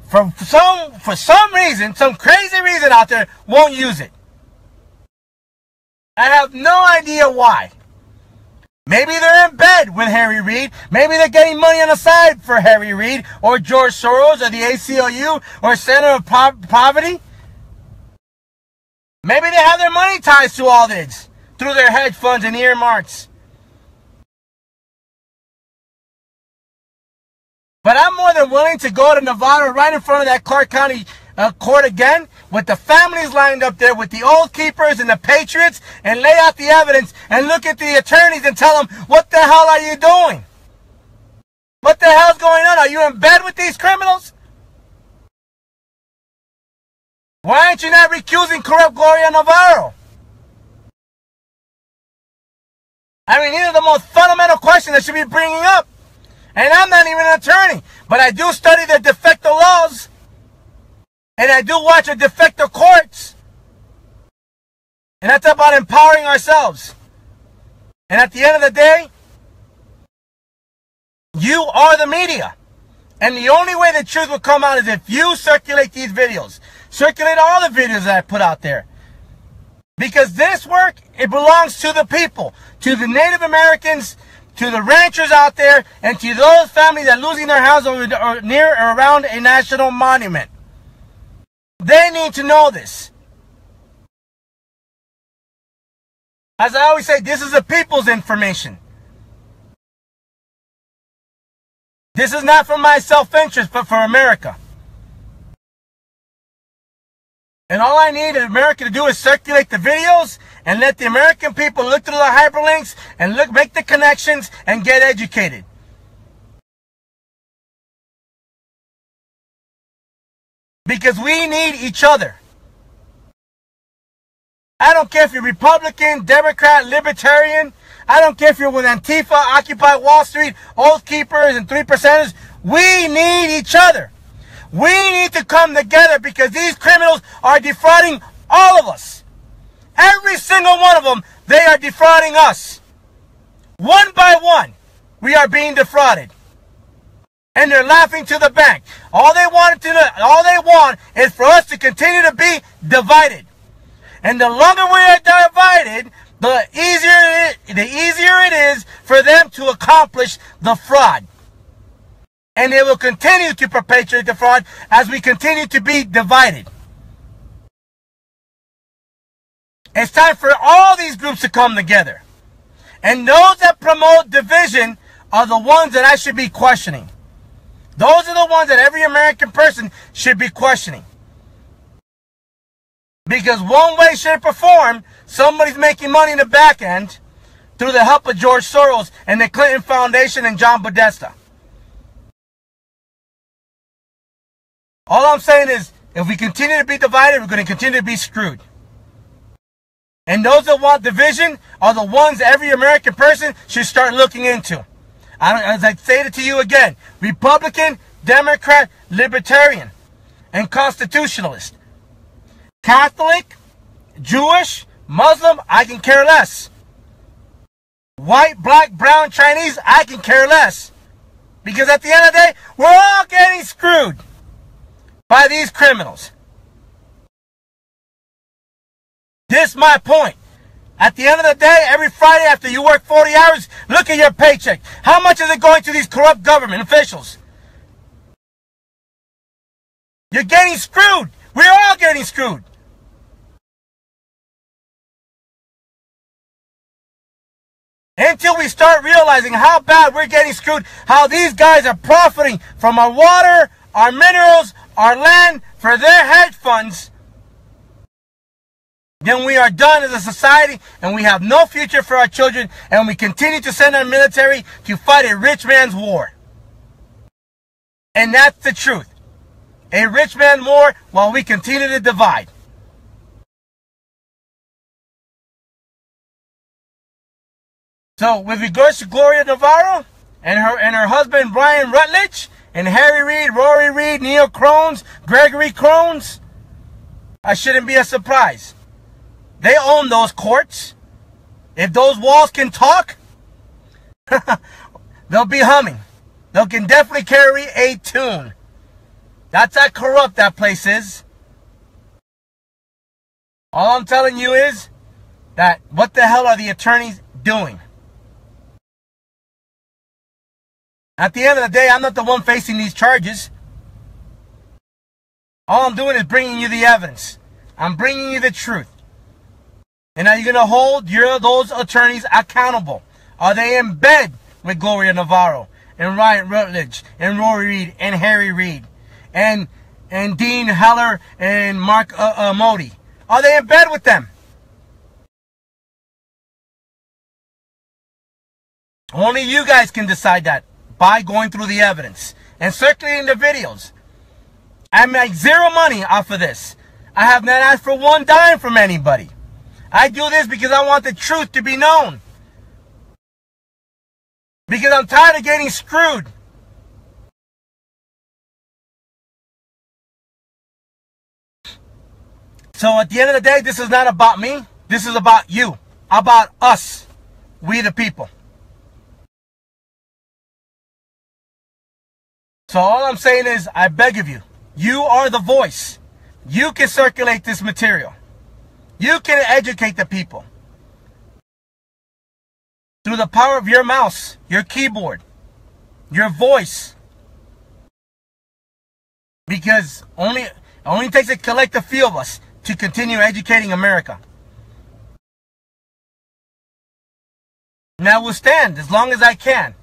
for some reason, some crazy reason out there, won't use it. I have no idea why. Maybe they're in bed with Harry Reid. Maybe they're getting money on the side for Harry Reid or George Soros or the ACLU or Center of Poverty. Maybe they have their money ties to all this through their hedge funds and earmarks. But I'm more than willing to go to Nevada right in front of that Clark County court again with the families lined up there with the Oath Keepers and the Patriots and lay out the evidence and look at the attorneys and tell them, what the hell are you doing? What the hell's going on? Are you in bed with these criminals? Why aren't you not recusing corrupt Gloria Navarro? I mean, these are the most fundamental questions that should be bringing up. And I'm not even an attorney, but I do study the de facto laws, and I do watch the de facto courts. And that's about empowering ourselves. And at the end of the day, you are the media. And the only way the truth will come out is if you circulate these videos. Circulate all the videos that I put out there. Because this work, it belongs to the people, to the Native Americans, to the ranchers out there, and to those families that are losing their houses or near or around a national monument. They need to know this. As I always say, this is the people's information. This is not for my self-interest, but for America. And all I need America to do is circulate the videos and let the American people look through the hyperlinks and make the connections and get educated. Because we need each other. I don't care if you're Republican, Democrat, Libertarian. I don't care if you're with Antifa, Occupy Wall Street, Oath Keepers, and 3%ers. We need each other. We need to come together because these criminals are defrauding all of us. Every single one of them, they are defrauding us. One by one, we are being defrauded. And they're laughing to the bank. All they want is for us to continue to be divided. And the longer we are divided, the easier it is for them to accomplish the fraud. And they will continue to perpetuate the fraud as we continue to be divided. It's time for all these groups to come together. And those that promote division are the ones that I should be questioning. Those are the ones that every American person should be questioning. Because one way, shape, or form, somebody's making money in the back end through the help of George Soros and the Clinton Foundation and John Podesta. All I'm saying is, if we continue to be divided, we're going to continue to be screwed. And those that want division are the ones every American person should start looking into. As I say it to you again, Republican, Democrat, Libertarian, and Constitutionalist. Catholic, Jewish, Muslim, I can care less. White, black, brown, Chinese, I can care less. Because at the end of the day, we're all getting screwed by these criminals. This is my point. At the end of the day, every Friday after you work 40 hours, look at your paycheck. How much is it going to these corrupt government officials? You're getting screwed. We're all getting screwed. Until we start realizing how bad we're getting screwed, how these guys are profiting from our water, our minerals, our land for their hedge funds, then we are done as a society and we have no future for our children, and we continue to send our military to fight a rich man's war. And that's the truth. a rich man more while we continue to divide. So with regards to Gloria Navarro and her husband Brian Rutledge and Harry Reid, Rory Reid, Neil Crones, Gregory Crones, I shouldn't be a surprise. They own those courts. If those walls can talk, they'll be humming. They can definitely carry a tune. That's how corrupt that place is. All I'm telling you is that what the hell are the attorneys doing? At the end of the day, I'm not the one facing these charges. All I'm doing is bringing you the evidence. I'm bringing you the truth. And are you going to hold those attorneys accountable? Are they in bed with Gloria Navarro and Ryan Rutledge and Rory Reid and Harry Reid and Dean Heller and Mark Modi? Are they in bed with them? Only you guys can decide that by going through the evidence and circulating the videos. I make zero money off of this. I have not asked for one dime from anybody. I do this because I want the truth to be known. Because I'm tired of getting screwed. So at the end of the day, this is not about me. This is about you. About us. We the people. So all I'm saying is, I beg of you, you are the voice. You can circulate this material. You can educate the people. Through the power of your mouse, your keyboard, your voice. Because it only takes a collective few of us to continue educating America. And I will stand as long as I can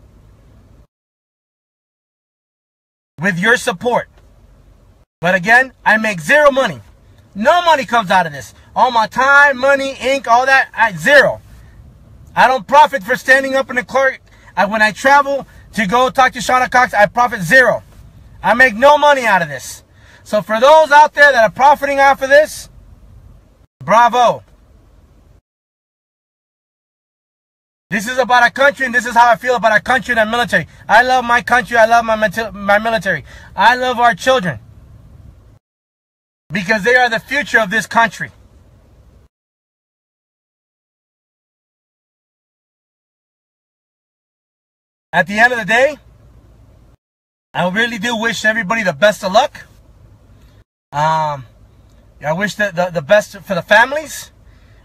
with your support. But again, I make zero money. No money comes out of this. All my time, money, ink, all that, zero. I don't profit for standing up in the court. When I travel to go talk to Shauna Cox, I profit zero. I make no money out of this. So for those out there that are profiting off of this, bravo. This is about our country, and this is how I feel about our country and our military. I love my country. I love my military. I love our children. Because they are the future of this country. At the end of the day, I really do wish everybody the best of luck. I wish the best for the families.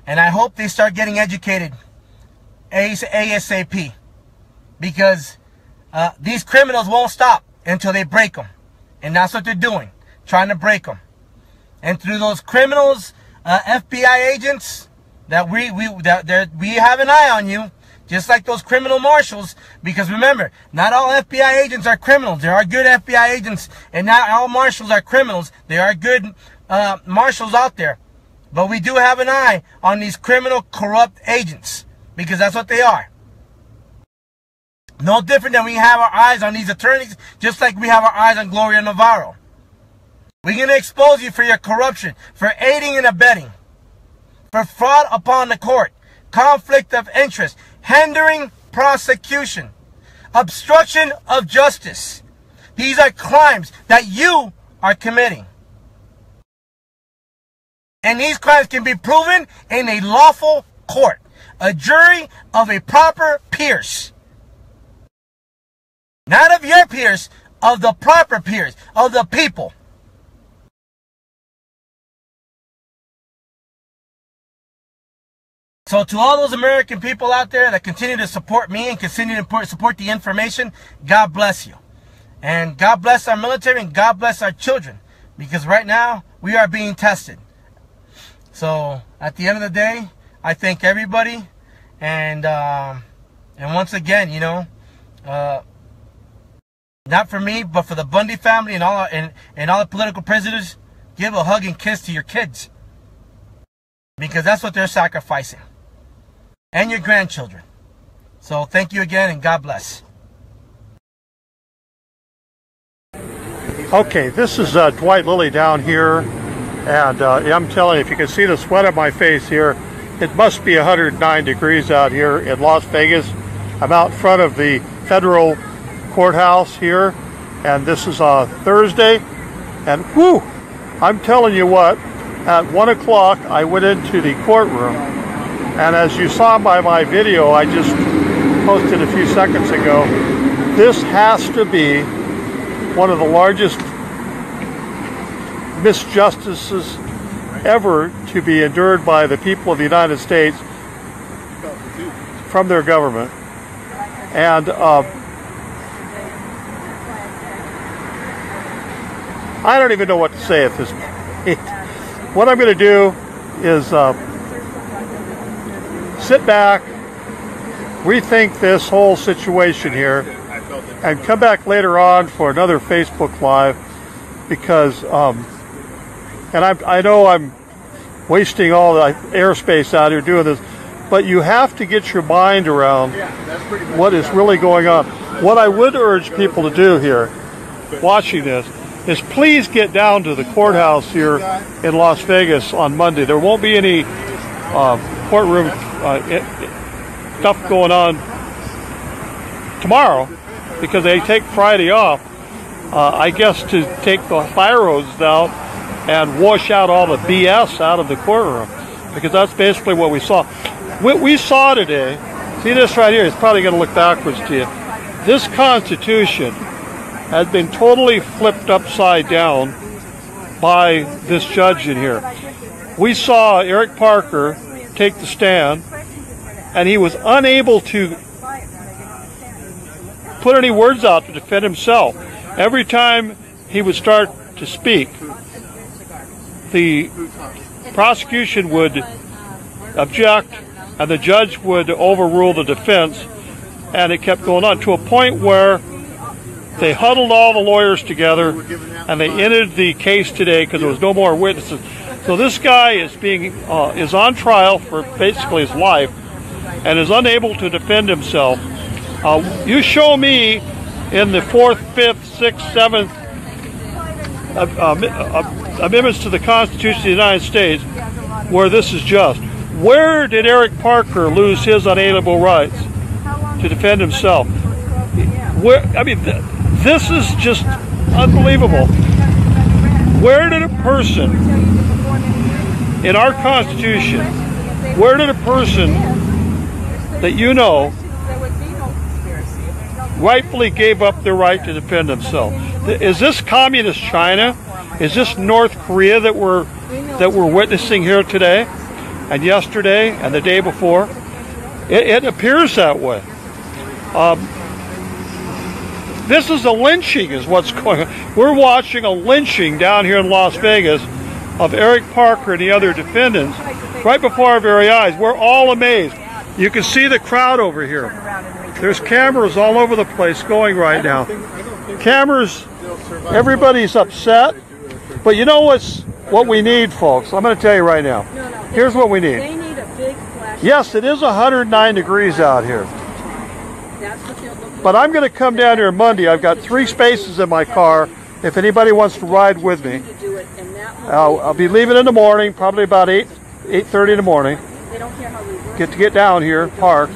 And I hope they start getting educated ASAP. Because these criminals won't stop until they break them. And that's what they're doing. Trying to break them. And through those criminals, FBI agents, that we have an eye on you, just like those criminal marshals. Because remember, not all FBI agents are criminals. There are good FBI agents, and not all marshals are criminals. There are good marshals out there. But we do have an eye on these criminal, corrupt agents, because that's what they are. No different than we have our eyes on these attorneys, just like we have our eyes on Gloria Navarro. We're going to expose you for your corruption, for aiding and abetting, for fraud upon the court, conflict of interest, hindering prosecution, obstruction of justice. These are crimes that you are committing. And these crimes can be proven in a lawful court, a jury of a proper peers. Not of your peers, of the proper peers, of the people. So to all those American people out there that continue to support me and continue to support the information, God bless you. And God bless our military, and God bless our children. Because right now, we are being tested. So at the end of the day, I thank everybody. And once again, you know, not for me, but for the Bundy family and all the political prisoners, give a hug and kiss to your kids. Because that's what they're sacrificing. And your grandchildren. So thank you again, and God bless. Okay, this is Dwight Lilly down here, and I'm telling you, if you can see the sweat on my face here, it must be 109 degrees out here in Las Vegas. I'm out in front of the federal courthouse here, and this is Thursday, and whoo, I'm telling you what, at 1 o'clock I went into the courtroom, and as you saw by my video I just posted a few seconds ago, this has to be one of the largest misjustices ever to be endured by the people of the United States from their government. And I don't even know what to say at this point. What I'm going to do is sit back, rethink this whole situation here, and come back later on for another Facebook Live, because and I know I'm wasting all the airspace out here doing this, but you have to get your mind around what is really going on. What I would urge people to do here, watching this, is please get down to the courthouse here in Las Vegas on Monday. There won't be any courtroom stuff going on tomorrow because they take Friday off, I guess, to take the fire hoses out and wash out all the BS out of the courtroom, because that's basically what we saw. What we saw today, see this right here, it's probably going to look backwards to you. This Constitution has been totally flipped upside down by this judge in here. We saw Eric Parker take the stand, and he was unable to put any words out to defend himself. Every time he would start to speak, the prosecution would object and the judge would overrule the defense, and it kept going on to a point where they huddled all the lawyers together and they ended the case today because there was no more witnesses. So this guy is is on trial for basically his life and is unable to defend himself. You show me in the 4th, 5th, 6th, 7th amendments to the Constitution of the United States where this is just. Where did Eric Parker lose his unalienable rights to defend himself? This is just unbelievable. Where did a person in our Constitution, where did a person that you know rightfully gave up their right to defend themselves? Is this communist China? Is this North Korea that we're witnessing here today and yesterday and the day before? It appears that way. This is a lynching is what's going on. We're watching a lynching down here in Las Vegas of Eric Parker and the other defendants right before our very eyes. We're all amazed. You can see the crowd over here. There's cameras all over the place going right now. Cameras, everybody's upset. But you know what we need, folks? I'm going to tell you right now. Here's what we need. They need a big flash. Yes, it is 109 degrees out here. But I'm going to come down here Monday. I've got 3 spaces in my car if anybody wants to ride with me. I'll be leaving in the morning, probably about 8:30 in the morning. Get down here, park.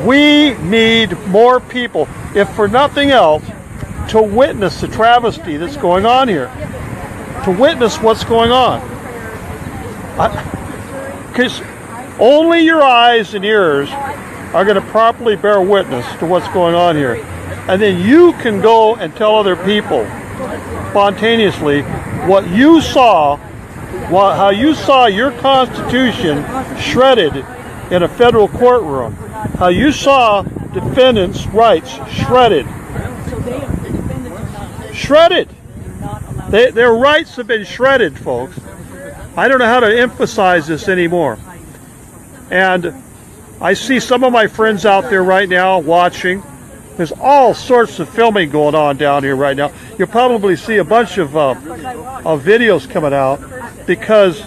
We need more people, if for nothing else, to witness the travesty that's going on here. To witness what's going on. Because only your eyes and ears are going to properly bear witness to what's going on here. And then you can go and tell other people spontaneously what you saw, how you saw your Constitution shredded in a federal courtroom, how you saw defendants' rights shredded. Shredded. Their rights have been shredded, folks. I don't know how to emphasize this anymore. And I see some of my friends out there right now watching. There's all sorts of filming going on down here right now. You'll probably see a bunch of videos coming out because,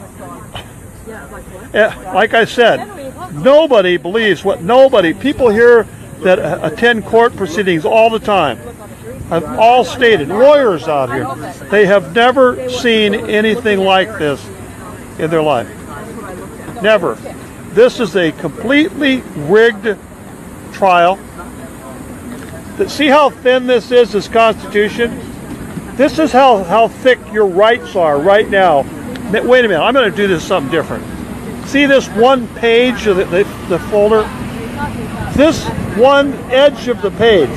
like I said, nobody believes what people here that attend court proceedings all the time. have all stated, lawyers out here, they have never seen anything like this in their life. Never. This is a completely rigged trial. See how thin this is, this Constitution? This is how thick your rights are right now. Wait a minute, I'm going to do this something different. See this one page of the folder? This one edge of the page,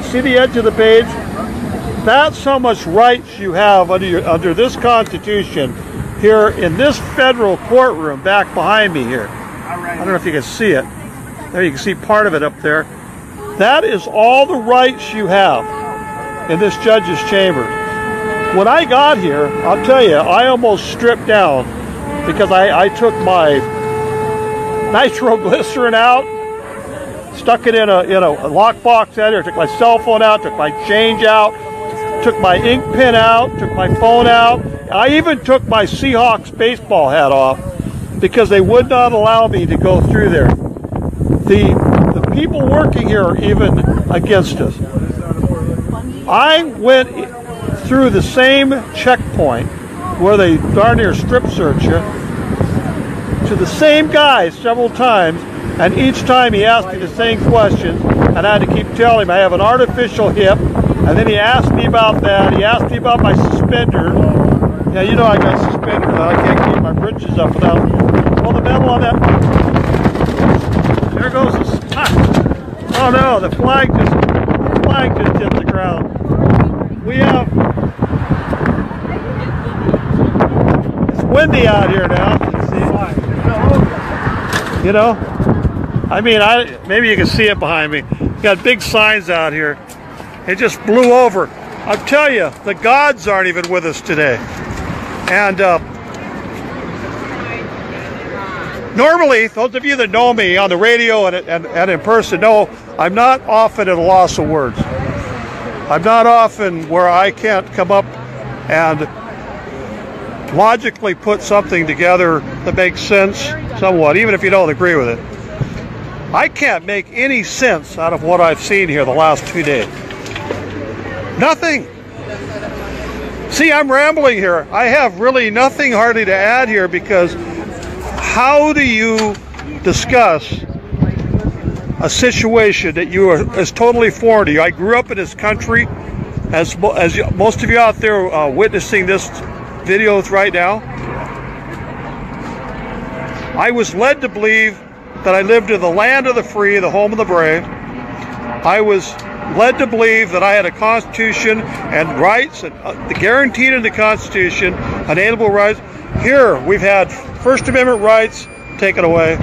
see the edge of the page? That's how much rights you have under this Constitution here in this federal courtroom back behind me here. I don't know if you can see it. There you can see part of it up there. That is all the rights you have in this judge's chamber. When I got here, I'll tell you, I almost stripped down because I took my nitroglycerin out, stuck it in a lockbox out here, took my cell phone out, took my change out, took my ink pen out, took my phone out. I even took my Seahawks baseball hat off because they would not allow me to go through there. The people working here are even against us. I went through the same checkpoint where they darn near strip search you to the same guy several times, and each time he asked me the same questions, and I had to keep telling him I have an artificial hip, and then he asked me about that. He asked me about my suspenders. Yeah, you know I got suspenders. I can't keep my britches up without. Well, the metal on that. There goes the. Oh no, the flag just hit the ground. We have. It's windy out here now. You know, I mean, maybe you can see it behind me. Got big signs out here. It just blew over. I'll tell you, the gods aren't even with us today. And normally, those of you that know me on the radio and in person know I'm not often at a loss of words. I'm not often where I can't come up and logically put something together that makes sense somewhat, even if you don't agree with it. I can't make any sense out of what I've seen here the last 2 days. Nothing. See, I'm rambling here. I have really nothing hardly to add here because how do you discuss a situation that is totally foreign to you? I grew up in this country, as most of you out there witnessing this videos right now. I was led to believe that I lived in the land of the free, the home of the brave. I was led to believe that I had a constitution and rights, and guaranteed in the Constitution, unalienable rights. Here we've had First Amendment rights taken away,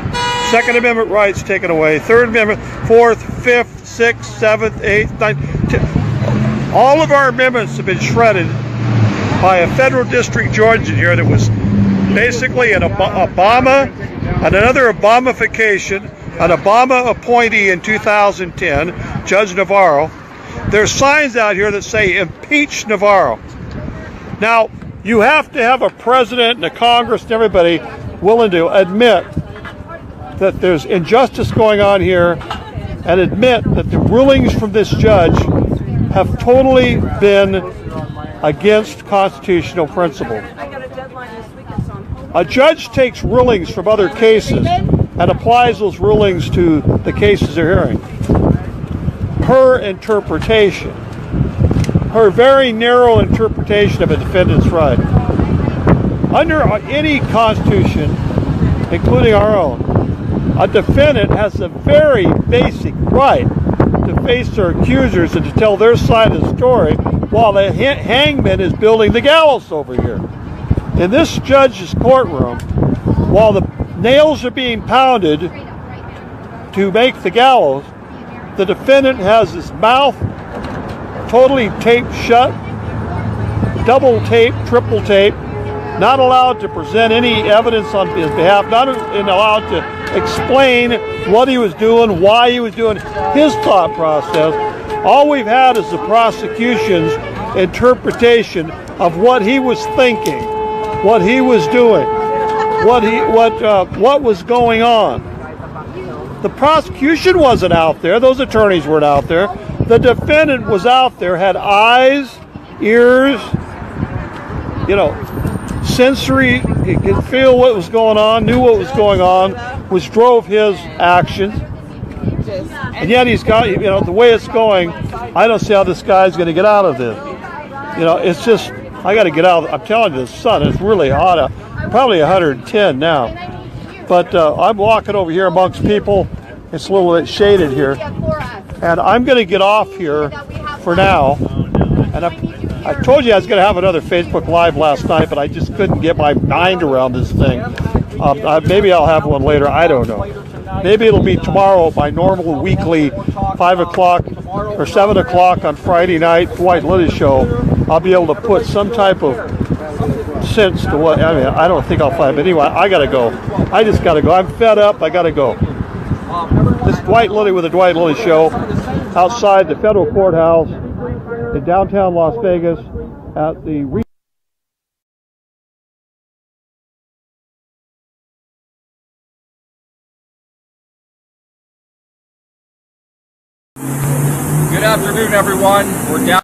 Second Amendment rights taken away, Third Amendment, Fourth, Fifth, Sixth, Seventh, Eighth, Ninth. All of our amendments have been shredded by a federal district judge in here that was basically an Obama and another Obamification, an Obama appointee in 2010, Judge Navarro. There's signs out here that say impeach Navarro. Now, you have to have a president and a Congress and everybody willing to admit that there's injustice going on here and admit that the rulings from this judge have totally been against constitutional principle. A judge takes rulings from other cases and applies those rulings to the cases they're hearing. Her interpretation, her very narrow interpretation of a defendant's right. Under any constitution, including our own, a defendant has a very basic right to face their accusers and to tell their side of the story while the hangman is building the gallows over here. In this judge's courtroom, while the nails are being pounded to make the gallows, the defendant has his mouth totally taped shut, double tape, triple tape, not allowed to present any evidence on his behalf, not allowed to explain what he was doing, why he was doing, his thought process. All we've had is the prosecution's interpretation of what he was thinking, what he was doing, what was going on. The prosecution wasn't out there. Those attorneys weren't out there. The defendant was out there, had eyes, ears, you know, sensory, he could feel what was going on, knew what was going on, which drove his actions. And yet he's got, you know, the way it's going, I don't see how this guy's going to get out of this. You know, it's just, I got to get out. I'm telling you, the sun is really hot, probably 110 now. But I'm walking over here amongst people. It's a little bit shaded here. And I'm going to get off here for now. And I told you I was going to have another Facebook Live last night, but I just couldn't get my mind around this thing. Maybe I'll have one later. I don't know. Maybe it'll be tomorrow, my normal weekly 5 o'clock or 7 o'clock on Friday night, Dwight Liddy show. I'll be able to put some type of sense to what, I mean, I don't think I'll find, but anyway, I got to go. I just got to go. I'm fed up. I got to go. This is Dwight Liddy with the Dwight Liddy show outside the federal courthouse in downtown Las Vegas at the Good afternoon, everyone. We're down